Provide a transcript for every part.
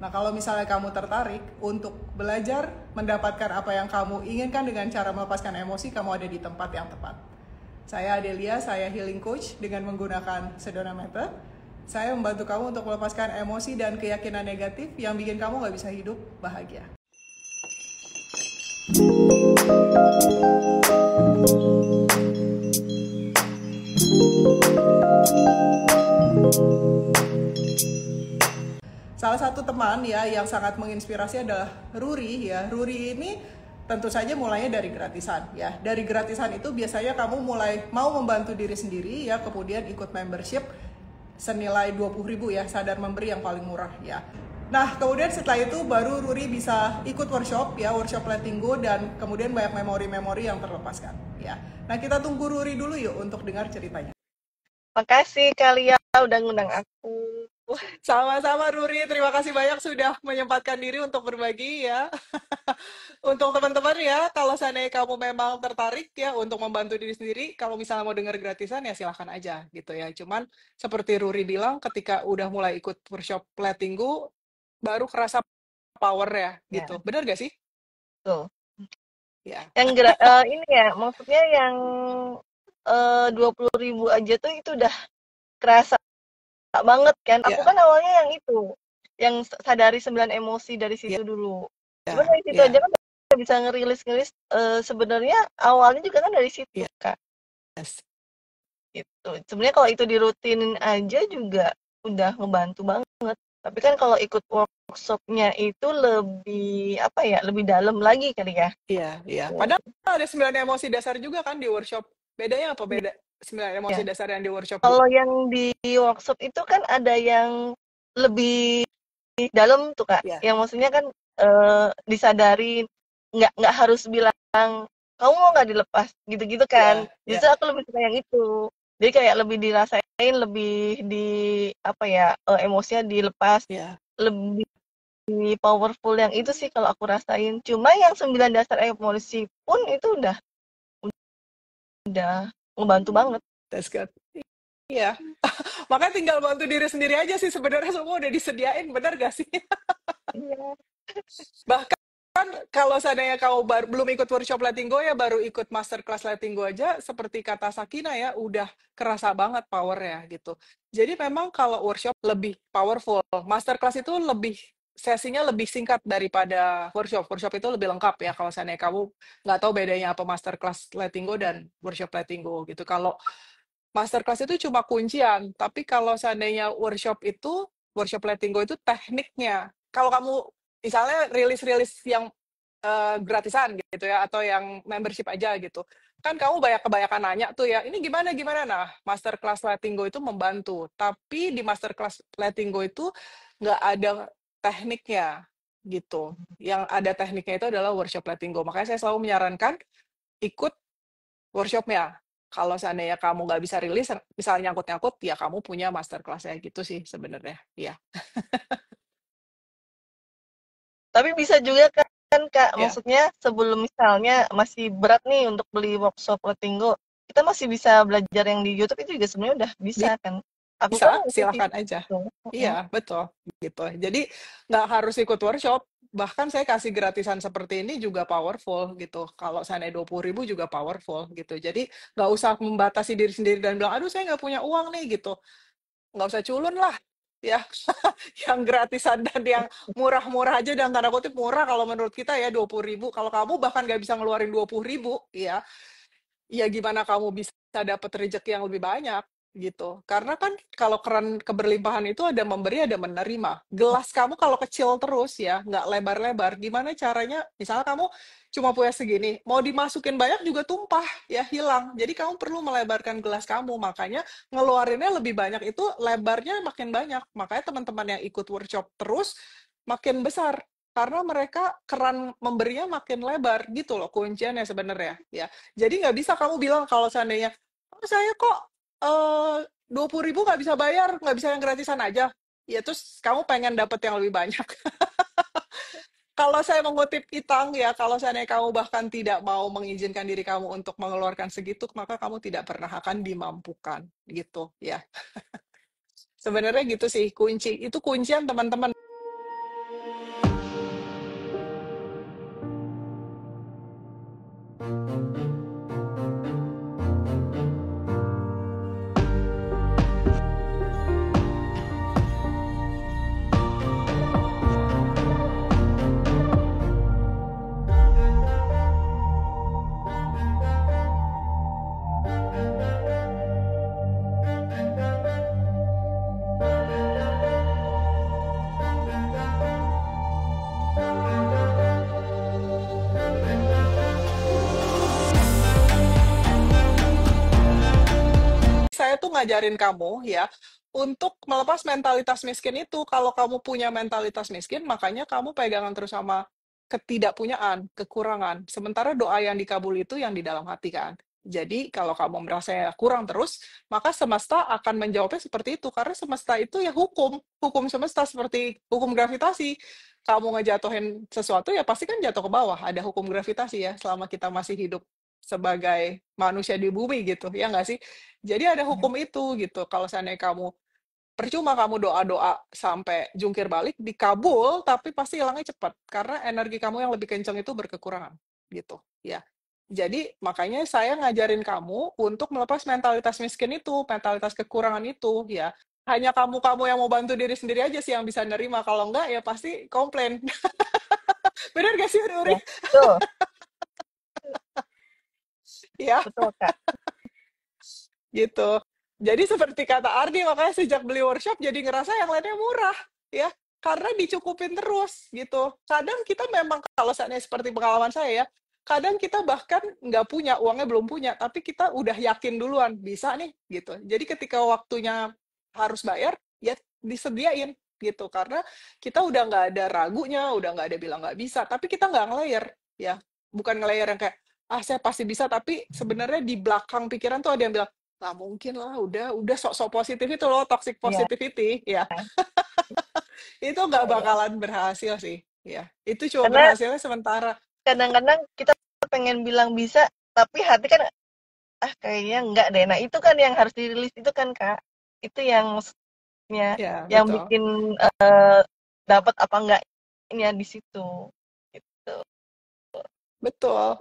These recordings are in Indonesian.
Nah, kalau misalnya kamu tertarik untuk belajar mendapatkan apa yang kamu inginkan dengan cara melepaskan emosi, kamu ada di tempat yang tepat. Saya Adelia, saya healing coach dengan menggunakan Sedona Method. Saya membantu kamu untuk melepaskan emosi dan keyakinan negatif yang bikin kamu gak bisa hidup bahagia. Salah satu teman ya yang sangat menginspirasi adalah Ruri ya. Ruri ini tentu saja mulainya dari gratisan ya. Dari gratisan itu biasanya kamu mulai mau membantu diri sendiri ya, kemudian ikut membership senilai 20.000 ya, sadar memberi yang paling murah ya. Nah, kemudian setelah itu baru Ruri bisa ikut workshop ya, workshop letting go, dan kemudian banyak memori-memori yang terlepaskan ya. Nah, kita tunggu Ruri dulu yuk untuk dengar ceritanya. Makasih kalian udah ngundang aku. Sama-sama Ruri, terima kasih banyak sudah menyempatkan diri untuk berbagi ya. Untuk teman-teman ya, kalau seandainya kamu memang tertarik ya untuk membantu diri sendiri, kalau misalnya mau dengar gratisan ya silahkan aja gitu ya. Cuman seperti Ruri bilang, ketika udah mulai ikut workshop letting go, baru kerasa power ya gitu. Ya, Benar gak sih? tuh. Ya. Yang ini ya, maksudnya yang 20.000 aja tuh itu udah kerasa banget kan. Aku Ya, kan awalnya yang itu, yang sadari 9 emosi dari ya, situ dulu. Cuman ya, dari situ aja ya, kan bisa ngerilis-ngerilis, sebenarnya awalnya juga kan dari situ ya, Kak. yes. Gitu. Sebenarnya kalau itu dirutinin aja juga udah ngebantu banget. Tapi kan kalau ikut workshopnya itu lebih apa ya, lebih dalam lagi kali ya. Iya, iya. Padahal ada 9 emosi dasar juga kan di workshop. Bedanya apa beda 9 emosi Ya. dasar yang di workshop, Bu? Kalau yang di workshop itu kan ada yang lebih dalam tuh Kak. Ya, Yang maksudnya kan disadarin, nggak harus bilang kamu mau nggak dilepas gitu-gitu kan. ya, Justru ya, aku lebih suka yang itu. Jadi kayak lebih dirasain, lebih di apa ya, emosinya dilepas, ya. lebih powerful yang itu sih kalau aku rasain. Cuma yang 9 dasar emosi pun itu udah ngebantu banget. That's good. Iya. Makanya tinggal bantu diri sendiri aja sih sebenarnya, semua udah disediain, benar gak sih? Iya. Bahkan kalau seandainya kamu belum ikut workshop letting go ya, baru ikut masterclass letting go aja, seperti kata Sakina ya, udah kerasa banget powernya gitu. Jadi memang kalau workshop lebih powerful, masterclass itu lebih sesinya lebih singkat daripada workshop. Workshop itu lebih lengkap ya kalau seandainya kamu nggak tahu bedanya apa masterclass letting go dan workshop letting go gitu. Kalau masterclass itu cuma kuncian, tapi kalau seandainya workshop letting go itu tekniknya. Kalau kamu misalnya rilis-rilis yang gratisan gitu ya, atau yang membership aja gitu, kan kamu kebanyakan nanya tuh ya, ini gimana gimana. Nah, masterclass letting go itu membantu, tapi di masterclass letting go itu nggak ada tekniknya gitu. Yang ada tekniknya itu adalah workshop letting go. Makanya saya selalu menyarankan ikut workshopnya. Kalau seandainya kamu nggak bisa rilis, misalnya nyangkut-nyangkut, ya kamu punya masterclass-nya gitu sih sebenarnya. Iya, Tapi bisa juga kan Kak, ya, maksudnya sebelum misalnya masih berat nih untuk beli workshop Lettinggo, kita masih bisa belajar yang di YouTube itu juga sebenarnya udah bisa kan. Aku kan bisa, ngikutin silakan aja. itu. Iya, betul. Gitu. Jadi nggak harus ikut workshop. Bahkan saya kasih gratisan seperti ini juga powerful gitu. Kalau seandainya 20.000 juga powerful gitu. Jadi nggak usah membatasi diri sendiri dan bilang, aduh saya nggak punya uang nih gitu. Nggak usah culun lah. Ya, yang gratisan dan yang murah-murah aja, dan tanda kutip murah kalau menurut kita ya 20.000. Kalau kamu bahkan nggak bisa ngeluarin 20.000, ya, ya gimana kamu bisa dapat rezeki yang lebih banyak gitu. Karena kan kalau keran keberlimpahan itu ada memberi, ada menerima. Gelas kamu kalau kecil terus ya, nggak lebar-lebar, gimana caranya? Misalnya kamu cuma punya segini, mau dimasukin banyak juga tumpah, ya hilang. Jadi kamu perlu melebarkan gelas kamu, makanya ngeluarinnya lebih banyak itu lebarnya makin banyak. Makanya teman-teman yang ikut workshop terus makin besar. Karena mereka keran memberinya makin lebar gitu loh kunciannya sebenarnya ya. Jadi nggak bisa kamu bilang kalau seandainya, oh saya kok 20.000 nggak bisa bayar, nggak bisa yang gratisan aja. Ya terus kamu pengen dapet yang lebih banyak. Kalau saya mengutip Itang ya, kalau seandainya kamu bahkan tidak mau mengizinkan diri kamu untuk mengeluarkan segitu, maka kamu tidak pernah akan dimampukan gitu ya. Sebenarnya gitu sih kunci. Itu kuncian teman-teman. ngajarin kamu ya untuk melepas mentalitas miskin itu. Kalau kamu punya mentalitas miskin, makanya kamu pegangan terus sama ketidakpunyaan, kekurangan. Sementara doa yang dikabul itu yang di dalam hati kan. Jadi kalau kamu merasa kurang terus, maka semesta akan menjawabnya seperti itu. Karena semesta itu ya hukum. Hukum semesta seperti hukum gravitasi. Kamu ngejatuhin sesuatu ya pasti kan jatuh ke bawah. Ada hukum gravitasi ya selama kita masih hidup sebagai manusia di bumi gitu. Ya nggak sih? Jadi ada hukum itu gitu. Kalau seandainya kamu percuma kamu doa-doa sampai jungkir balik, dikabul, tapi pasti hilangnya cepat. Karena energi kamu yang lebih kenceng itu berkekurangan. Gitu, ya. Jadi, makanya saya ngajarin kamu untuk melepas mentalitas miskin itu, mentalitas kekurangan itu, ya. Hanya kamu-kamu yang mau bantu diri sendiri aja sih yang bisa nerima. Kalau enggak, ya pasti komplain. Bener gak sih, Uri? Ya, betul, Ya, betul Kak. gitu. Jadi seperti kata Ardi, makanya sejak beli workshop jadi ngerasa yang lainnya murah, ya. Karena dicukupin terus, gitu. Kadang kita memang, kalau seandainya seperti pengalaman saya ya, kadang kita bahkan nggak punya, uangnya belum punya, tapi kita udah yakin duluan, bisa nih, gitu. Jadi ketika waktunya harus bayar, ya disediain, gitu. Karena kita udah nggak ada ragunya, udah nggak ada bilang nggak bisa, tapi kita nggak nge-layer, ya. Bukan nge-layer yang kayak, ah saya pasti bisa, tapi sebenarnya di belakang pikiran tuh ada yang bilang, nggak mungkin lah, udah sok-sok positif itu loh, toxic Iya, positivity, ya. Itu nggak iya, iya. bakalan berhasil sih, ya. Itu cuma Karena berhasilnya sementara. kadang-kadang kita pengen bilang bisa, tapi hati kan ah kayaknya enggak deh. Nah, itu kan yang harus dirilis itu kan Kak. Itu Ya, yang betul. bikin dapat apa enggaknya di situ. Gitu. Betul.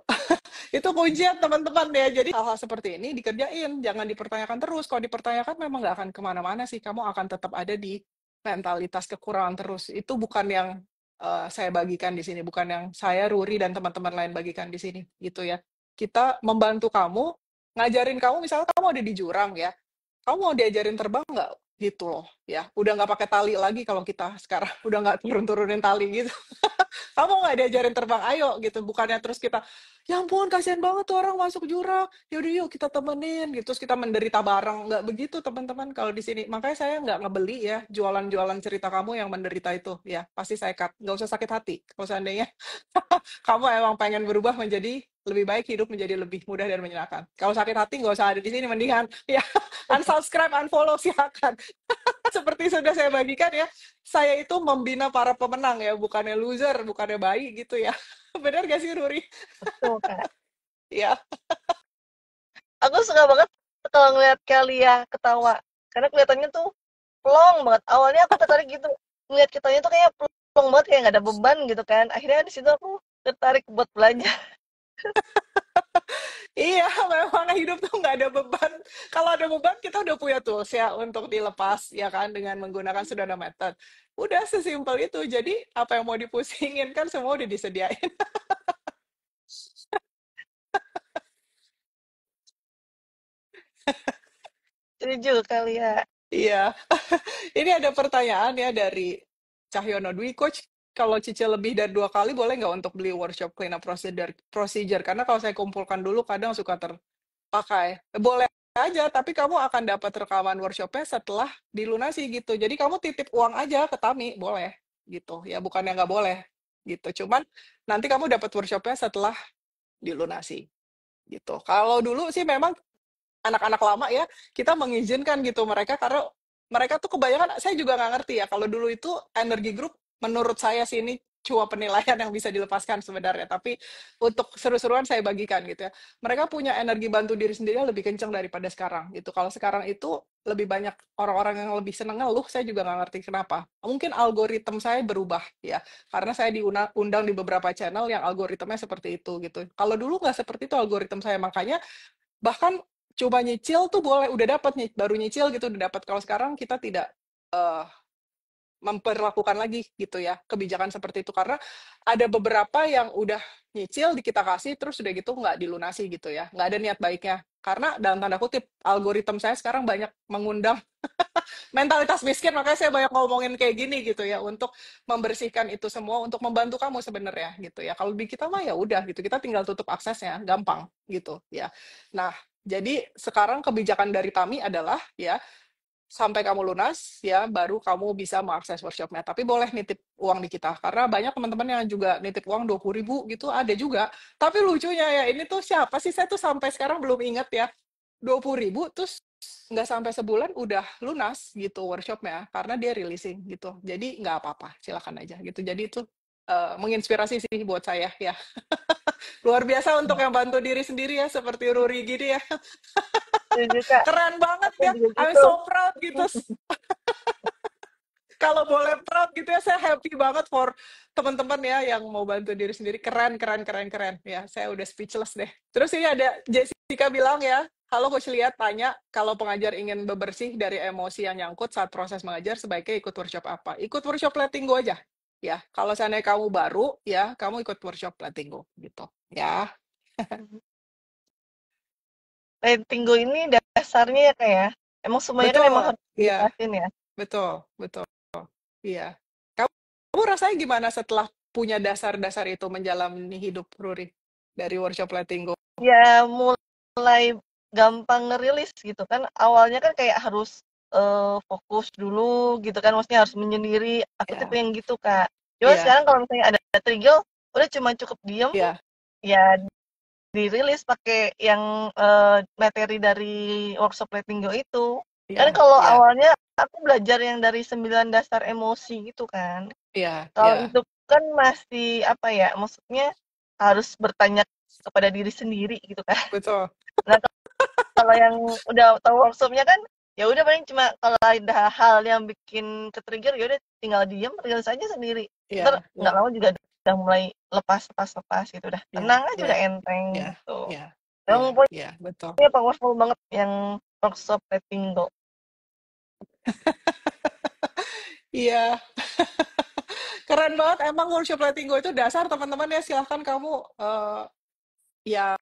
Itu kuncian teman-teman ya. Jadi hal-hal seperti ini dikerjain, jangan dipertanyakan terus. Kalau dipertanyakan memang nggak akan kemana-mana sih. Kamu akan tetap ada di mentalitas kekurangan terus. Itu bukan yang saya bagikan di sini, bukan yang saya, Ruri, dan teman-teman lain bagikan di sini. Gitu ya. Kita membantu kamu, ngajarin kamu, misalnya kamu ada di jurang ya, kamu mau diajarin terbang nggak? Gitu loh, ya. Udah nggak pakai tali lagi kalau kita sekarang, udah nggak turun-turunin tali gitu. Kamu nggak diajarin terbang, ayo gitu. Bukannya terus kita, ya ampun kasihan banget tuh orang masuk jurang, yaudah yuk kita temenin gitu, terus kita menderita bareng. Nggak begitu teman-teman kalau di sini. Makanya saya nggak ngebeli ya jualan-jualan cerita kamu yang menderita itu, ya pasti saya cut. Nggak usah sakit hati kalau seandainya kamu emang pengen berubah menjadi lebih baik, hidup menjadi lebih mudah dan menyenangkan. Kalau sakit hati nggak usah ada di sini, mendingan ya unsubscribe, unfollow, silakan. Seperti sudah saya bagikan ya, saya itu membina para pemenang ya, bukannya loser, bukannya bayi gitu ya. Benar gak sih, Ruri? Betul Kak. Ya, Aku suka banget kalau ngeliat Kalia ketawa. Karena kelihatannya tuh plong banget. Awalnya aku tertarik gitu. Ngeliat kitanya tuh kayak plong banget, kayak nggak ada beban gitu kan. Akhirnya di situ aku tertarik buat belajar. iya, memang hidup tuh nggak ada beban. Kalau ada beban, kita udah punya tools ya untuk dilepas, ya kan, dengan menggunakan Sudana Method. Udah sesimpel itu. Jadi, apa yang mau dipusingin kan semua udah disediain. Setuju Kalia. Iya. Ini ada pertanyaan ya dari Cahyono Dwi, Coach, kalau cicil lebih dari 2 kali boleh nggak untuk beli workshop cleanup procedure? Karena kalau saya kumpulkan dulu kadang suka terpakai. Boleh aja, tapi kamu akan dapat rekaman workshopnya setelah dilunasi gitu. Jadi kamu titip uang aja ke Tami, boleh gitu. Ya bukannya nggak boleh gitu. Cuman nanti kamu dapat workshopnya setelah dilunasi gitu. Kalau dulu sih memang anak-anak lama ya, kita mengizinkan gitu mereka karena mereka tuh kebanyakan, saya juga nggak ngerti ya, kalau dulu itu energi grup, menurut saya sih ini cuma penilaian yang bisa dilepaskan sebenarnya, tapi untuk seru-seruan saya bagikan gitu ya. Mereka punya energi bantu diri sendiri lebih kencang daripada sekarang gitu. Kalau sekarang itu lebih banyak orang-orang yang lebih seneng ngeluh, saya juga nggak ngerti kenapa. Mungkin algoritma saya berubah ya, karena saya diundang di beberapa channel yang algoritmanya seperti itu gitu. Kalau dulu nggak seperti itu algoritma saya, makanya bahkan coba nyicil tuh boleh, udah dapat nih, baru nyicil gitu udah dapat. Kalau sekarang kita tidak eh, memperlakukan lagi gitu ya kebijakan seperti itu karena ada beberapa yang udah nyicil di kita kasih terus udah gitu nggak dilunasi gitu ya, nggak ada niat baiknya karena dalam tanda kutip algoritma saya sekarang banyak mengundang mentalitas miskin, makanya saya banyak ngomongin kayak gini gitu ya untuk membersihkan itu semua untuk membantu kamu sebenarnya gitu ya. Kalau di kita mah ya udah gitu, kita tinggal tutup aksesnya gampang gitu ya. Nah, Jadi sekarang kebijakan dari Tami adalah ya sampai kamu lunas ya baru kamu bisa mengakses workshopnya. Tapi boleh nitip uang di kita karena banyak teman-teman yang juga nitip uang 20.000 gitu ada juga. Tapi lucunya ya ini tuh siapa sih saya tuh sampai sekarang belum ingat ya 20.000 terus nggak sampai sebulan udah lunas gitu workshopnya karena dia releasing gitu. Jadi nggak apa-apa silakan aja gitu. Jadi itu menginspirasi sih buat saya ya. Luar biasa untuk yang bantu diri sendiri ya seperti Ruri gini ya. Setuju Kak, Keren banget aku ya. juga I'm gitu. so proud gitu. Kalau boleh proud gitu ya, saya happy banget for teman-teman ya yang mau bantu diri sendiri. Keren, keren, keren, keren. Ya, saya udah speechless deh. Terus ini ada Jessica bilang ya, halo Coach Liat, tanya kalau pengajar ingin bebersih dari emosi yang nyangkut saat proses mengajar, sebaiknya ikut workshop apa? Ikut workshop Letting Go aja. Ya, kalau seandainya kamu baru, ya kamu ikut workshop Letting Go gitu. Ya, Letting go ini dasarnya ya Kak ya. Emang semuanya kan emang betul. harus Iya, dijelasin ya. betul, betul. Iya. Kamu, kamu rasanya gimana setelah punya dasar-dasar itu menjalani hidup, Ruri? Dari workshop Letting Go. Ya mulai gampang ngerilis gitu kan. Awalnya kan kayak harus fokus dulu gitu kan. Maksudnya harus menyendiri. Aku tipe Ya, yang gitu Kak. Cuma iya, sekarang kalau misalnya ada trigger, udah cuma cukup diem, iya, ya dirilis pakai yang materi dari workshop Letting Go itu. Kan iya, kalau iya, awalnya aku belajar yang dari 9 dasar emosi gitu kan. iya, Kalau iya, itu kan masih apa ya, maksudnya harus bertanya kepada diri sendiri gitu kan. betul. Nah, kalau yang udah tahu workshopnya kan ya udah paling cuma kalau ada hal yang bikin ke-trigger ya udah tinggal diem, rilis aja sendiri. Ntar Iya, nggak iya, lama juga udah mulai lepas gitu, udah iya, tenang aja, iya, udah enteng iya, gitu. iya, iya, Emang iya, betul. pokoknya powerful banget yang workshop Letting Go. Iya, keren banget. Emang workshop Letting Go itu dasar, teman-teman ya. Silahkan kamu ya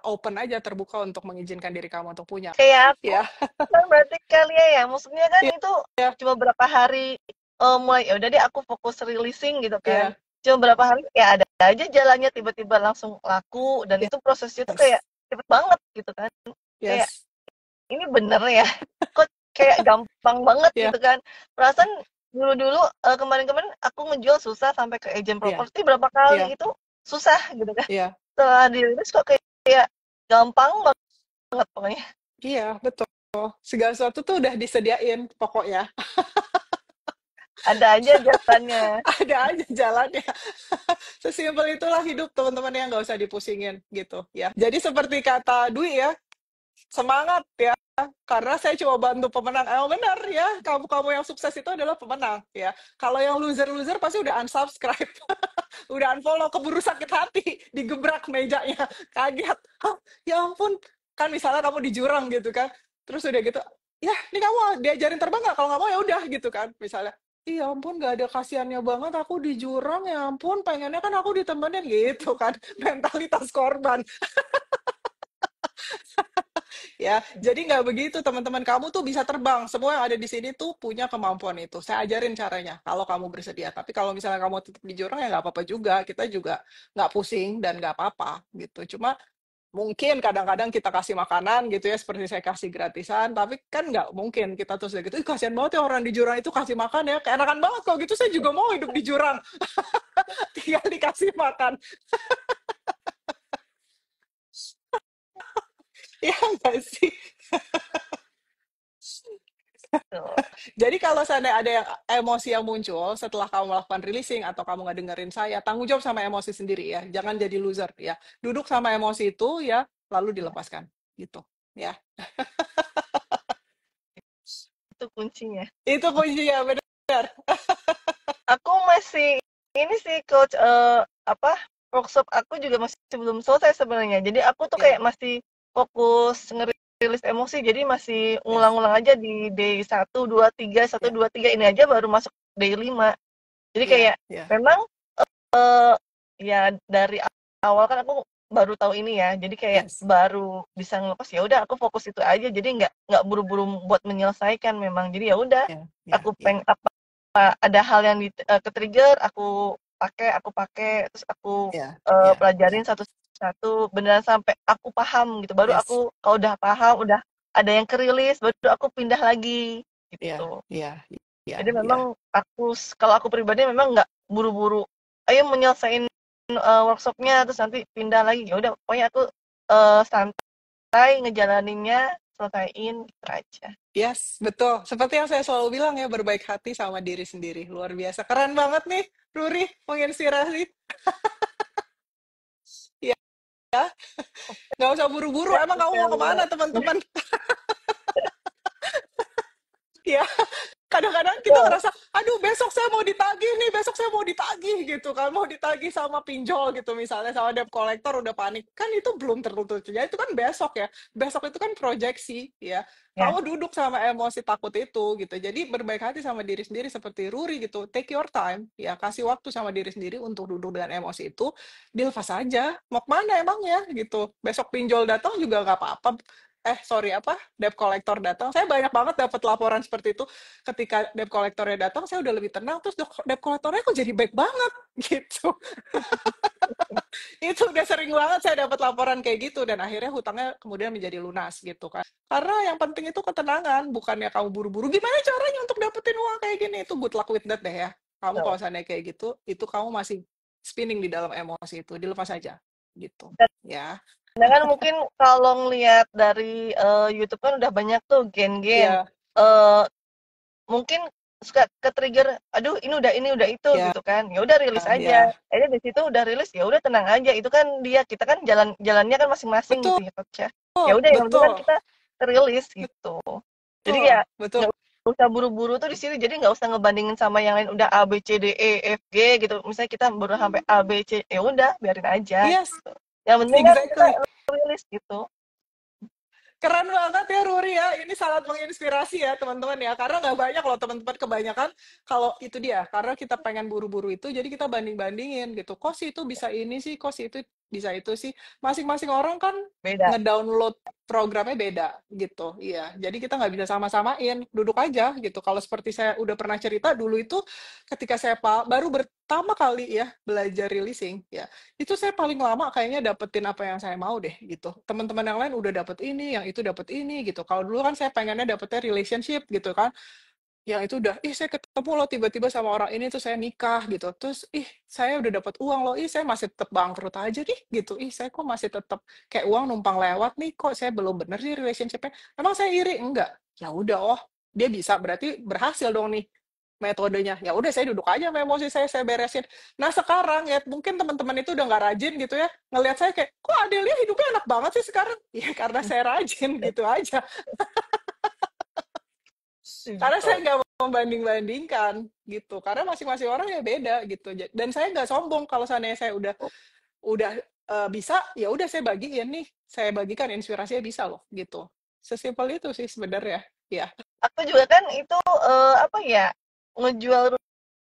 open aja, terbuka untuk mengizinkan diri kamu untuk punya. Kayak aku Ya, kan berarti kali ya, maksudnya kan iya, itu iya, cuma berapa hari mulai ya udah deh aku fokus releasing gitu kan. iya, Cuma berapa hari ya ada aja jalannya tiba-tiba langsung laku dan itu prosesnya tuh kayak yes, cepet banget gitu kan. Kayak yes, ini bener ya. Kok kayak gampang banget iya, gitu kan. Perasaan dulu-dulu kemarin-kemarin aku ngejual susah sampai ke agent iya, properti berapa iya, kali itu susah gitu kan. iya. Setelah dirilis kok kayak gampang banget pokoknya. Iya, betul. Segala sesuatu tuh udah disediain pokoknya. Ada aja jalannya. Ada aja jalannya. Sesimpel itulah hidup teman-teman yang nggak usah dipusingin gitu ya. Jadi seperti kata Dwi ya, semangat ya. Karena saya coba bantu pemenang. Benar ya, kamu-kamu yang sukses itu adalah pemenang ya. Kalau yang loser-loser pasti udah unsubscribe, udah unfollow, keburu sakit hati, digebrak mejanya, kaget. Hah, ya ampun, kan misalnya kamu di jurang gitu kan, terus udah gitu, ya ini kamu diajarin terbang nggak? Kalau nggak mau ya udah gitu kan, misalnya. Iya ampun, gak ada kasihannya banget aku di jurang, ya ampun, pengennya kan aku ditemenin gitu kan, mentalitas korban. Ya, jadi nggak begitu teman-teman, kamu tuh bisa terbang. Semua yang ada di sini tuh punya kemampuan itu. Saya ajarin caranya kalau kamu bersedia. Tapi kalau misalnya kamu tetap di jurang ya nggak apa-apa juga. Kita juga nggak pusing dan nggak apa-apa gitu. Cuma mungkin kadang-kadang kita kasih makanan gitu ya, seperti saya kasih gratisan. Tapi kan nggak mungkin kita terus gitu. Ih, kasihan banget ya orang di jurang itu kasih makan ya. Keenakan banget kalau gitu saya juga mau hidup di jurang. Tinggal dikasih makan. Ya nggak sih? Tuh. Jadi kalau seandainya ada yang emosi yang muncul setelah kamu melakukan releasing atau kamu nggak dengerin saya, tanggung jawab sama emosi sendiri ya. Jangan jadi loser ya. Duduk sama emosi itu ya, lalu dilepaskan. Gitu ya. Itu kuncinya. Itu kuncinya, benar. Aku masih ini sih coach apa workshop aku juga masih belum selesai sebenarnya. Jadi aku tuh kayak Ya, masih fokus ngerilis emosi. Jadi masih yes. ngulang-ngulang aja di day 1, 2, 3, satu Ya, 2 3 ini aja baru masuk day 5. Jadi ya, kayak ya. memang eh, ya dari awal kan aku baru tahu ini ya. Jadi kayak Yes. baru bisa ngelepas ya udah aku fokus itu aja. Jadi nggak buru-buru buat menyelesaikan memang. Jadi ya udah Ya, ya, aku ya. ada hal yang ke-trigger, aku pakai, terus aku Ya, ya. pelajarin satu satu beneran sampai aku paham gitu. Baru Yes. aku kalau udah paham, udah ada yang kerilis, baru aku pindah lagi Iya, gitu. iya, iya, Jadi iya. memang kalau aku pribadi memang nggak buru-buru. Ayo menyelesaikan workshopnya terus nanti pindah lagi. Ya udah, pokoknya aku santai ngejalaninnya, selesaiin gitu aja. Yes, betul. Seperti yang saya selalu bilang ya, berbaik hati sama diri sendiri. Luar biasa. Keren banget nih, Ruri, menginspirasi. Iya, nggak usah buru-buru. Emang kamu mau kemana, teman-teman? Iya. Kadang-kadang kita Betul. ngerasa, aduh besok saya mau ditagih nih, besok saya mau ditagih gitu kan, mau ditagih sama pinjol gitu misalnya, sama debt collector udah panik. Kan itu belum tentu terjadi, itu kan besok ya. Besok itu kan proyeksi ya. Ya, Kamu duduk sama emosi takut itu gitu. Jadi berbaik hati sama diri sendiri seperti Ruri gitu. Take your time ya, kasih waktu sama diri sendiri untuk duduk dengan emosi itu, dilepas aja. Mau kemana emangnya gitu. Besok pinjol datang juga nggak apa-apa. Sorry apa? Debt collector datang. Saya banyak banget dapat laporan seperti itu ketika debt collector-nya datang, saya udah lebih tenang, terus debt collector-nya kok jadi baik banget, gitu. Itu udah sering banget saya dapat laporan kayak gitu, dan akhirnya hutangnya kemudian menjadi lunas, gitu kan. Karena yang penting itu ketenangan, bukannya kamu buru-buru, gimana caranya untuk dapetin uang kayak gini, itu good luck with that deh ya. Kamu betul. kalau seandainya kayak gitu, itu kamu masih spinning di dalam emosi itu, dilepas aja, gitu. Ya, Dan kan mungkin kalau ngelihat dari YouTube kan udah banyak tuh gen-gen. ya, Eh mungkin suka ke-trigger, aduh ini udah itu ya, gitu kan. Ya udah rilis aja. ya, Akhirnya di situ udah rilis, ya udah tenang aja. Itu kan kita kan jalannya kan masing-masing betul, gitu ya, Coach ya. Ya udah yang penting kan betul, kita rilis gitu. Jadi betul, ya betul, nggak usah buru-buru tuh di sini. Jadi nggak usah ngebandingin sama yang lain udah A B C D E F G gitu. Misalnya kita baru sampai A B C, ya udah biarin aja yes, gitu. Yang penting kan kita exactly. rilis gitu. Keren banget ya Ruri ya, ini sangat menginspirasi ya teman-teman ya, karena nggak banyak loh teman-teman, kebanyakan kalau itu dia, karena kita pengen buru-buru itu, jadi kita banding-bandingin gitu, kok sih itu bisa ini sih, kok sih itu bisa itu sih, masing-masing orang kan Beda. ngedownload programnya beda gitu, iya, jadi kita nggak bisa sama-samain, duduk aja gitu, kalau seperti saya udah pernah cerita dulu itu, ketika saya baru pertama kali ya belajar releasing, ya itu saya paling lama kayaknya dapetin apa yang saya mau deh gitu. Teman-teman yang lain udah dapet ini, yang itu dapet ini gitu. Kalau dulu kan saya pengennya dapetnya relationship gitu kan. Yang itu udah, ih saya ketemu loh tiba-tiba sama orang ini tuh saya nikah gitu. Terus, ih saya udah dapet uang loh, ih saya masih tetap bangkrut aja nih gitu. Ih saya kok masih tetap kayak uang numpang lewat nih, kok saya belum bener sih relationship-nya. Emang saya iri? Enggak. Ya udah, oh dia bisa berarti berhasil dong nih metodenya. Ya udah saya duduk aja sama emosi saya beresin. Nah sekarang ya mungkin teman-teman itu udah nggak rajin gitu ya, ngelihat saya kayak, kok Adelia hidupnya enak banget sih sekarang? Ya karena saya rajin gitu aja. Karena saya Betul. nggak membanding-bandingkan gitu. Karena masing-masing orang ya beda gitu. Dan saya nggak sombong kalau seandainya saya udah bisa, ya udah saya bagiin nih. Saya bagikan inspirasinya bisa loh gitu. Sesimpel itu sih sebenarnya. Ya. Aku juga kan itu apa ya, ngejual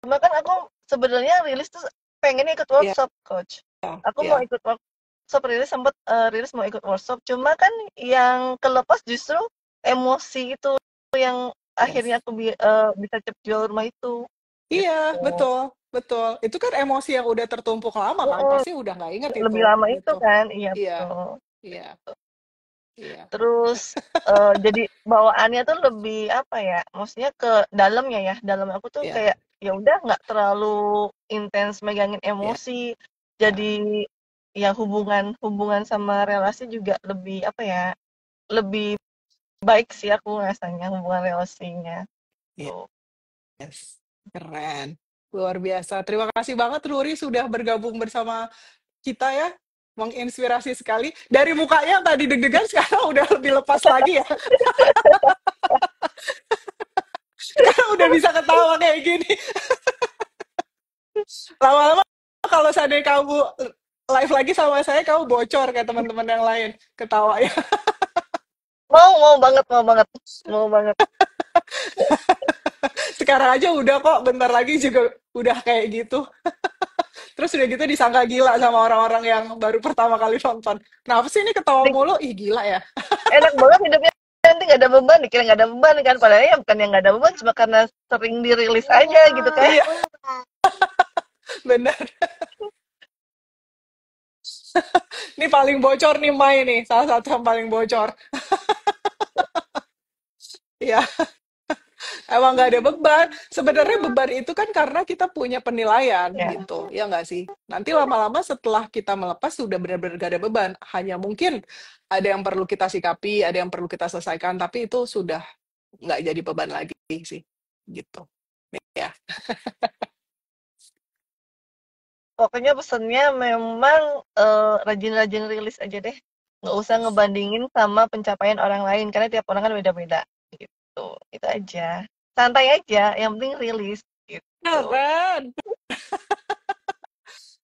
rumah kan aku sebenarnya rilis tuh pengen ikut Ya, workshop, Coach. Aku mau ya. ikut workshop, rilis sempet rilis mau ikut workshop, cuma kan yang kelepas justru emosi itu yang akhirnya Yes. aku bisa cepet jual rumah itu Iya, gitu. betul, betul. Itu kan emosi yang udah tertumpuk lama kan, Mm-mm. pasti udah nggak inget itu, Lebih lama itu gitu. kan, iya Iya, betul. iya, iya, Terus jadi bawaannya tuh lebih apa ya? Maksudnya ke dalamnya ya. Dalam aku tuh iya, kayak ya udah nggak terlalu intens megangin iya, emosi. Jadi iya, ya hubungan hubungan sama relasi juga lebih apa ya? Lebih baik sih aku rasanya hubungan relasinya. iya, Tuh. yes. Keren. Luar biasa. Terima kasih banget Ruri sudah bergabung bersama kita ya. Menginspirasi sekali. Dari mukanya yang tadi deg-degan sekarang udah lebih lepas lagi ya. Sekarang udah bisa ketawa kayak gini. Lama-lama kalau seandainya kamu live lagi sama saya, kamu bocor kayak teman-teman yang lain. Ketawa ya. Mau banget, mau banget. Mau banget. Sekarang aja udah kok, bentar lagi juga udah kayak gitu. Terus udah gitu disangka gila sama orang-orang yang baru pertama kali nonton. Kenapa sih ini ketawa Nih, mulu? Ih gila ya. enak banget hidupnya, nanti nggak ada beban, dikira nggak ada beban kan, padahal ya bukan yang nggak ada beban, cuma karena sering dirilis aja gitu kan. Iya, bener. Ini paling bocor nih Mai nih, salah satu yang paling bocor. Ya, emang nggak ada beban. Sebenarnya beban itu kan karena kita punya penilaian Ya, gitu, ya nggak sih? Nanti lama-lama setelah kita melepas sudah benar-benar nggak ada beban. Hanya mungkin ada yang perlu kita sikapi, ada yang perlu kita selesaikan, tapi itu sudah nggak jadi beban lagi sih, gitu. Ya, pokoknya pesennya memang rajin-rajin rilis aja deh. Nggak usah ngebandingin sama pencapaian orang lain karena tiap orang kan beda-beda gitu. Itu aja. Santai aja, yang penting rilis gitu. keren.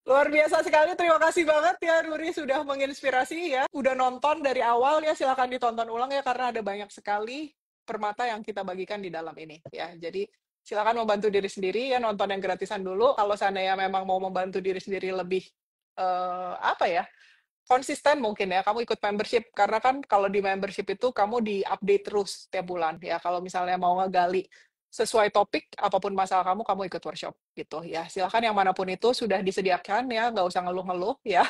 Luar biasa sekali, terima kasih banget ya Ruri sudah menginspirasi ya. Udah nonton dari awal ya, silakan ditonton ulang ya karena ada banyak sekali permata yang kita bagikan di dalam ini ya. Jadi silakan membantu diri sendiri ya, nonton yang gratisan dulu. Kalau seandainya memang mau membantu diri sendiri lebih apa ya? Konsisten mungkin ya, kamu ikut membership karena kan kalau di membership itu kamu di-update terus tiap bulan ya. Kalau misalnya mau ngegali sesuai topik apapun masalah kamu, kamu ikut workshop gitu ya. Silakan yang manapun itu sudah disediakan ya, nggak usah ngeluh-ngeluh ya.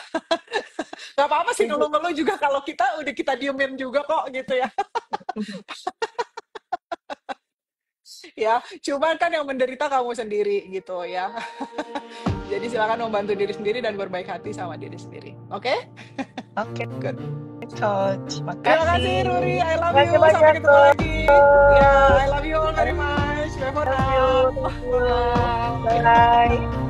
Nggak apa-apa sih ngeluh-ngeluh juga kalau kita udah kita diemin juga kok gitu ya. Ya, cuman kan yang menderita kamu sendiri gitu ya. Jadi silakan membantu diri sendiri dan berbaik hati sama diri sendiri. Oke? Oke, Good. coach. Terima Makasih. kasih Ruri, I love you. Makasih Sampai banyak, ketemu coach. lagi. Ya, I love you all very much. Bye for Love now. you. Thank you. Bye. Bye.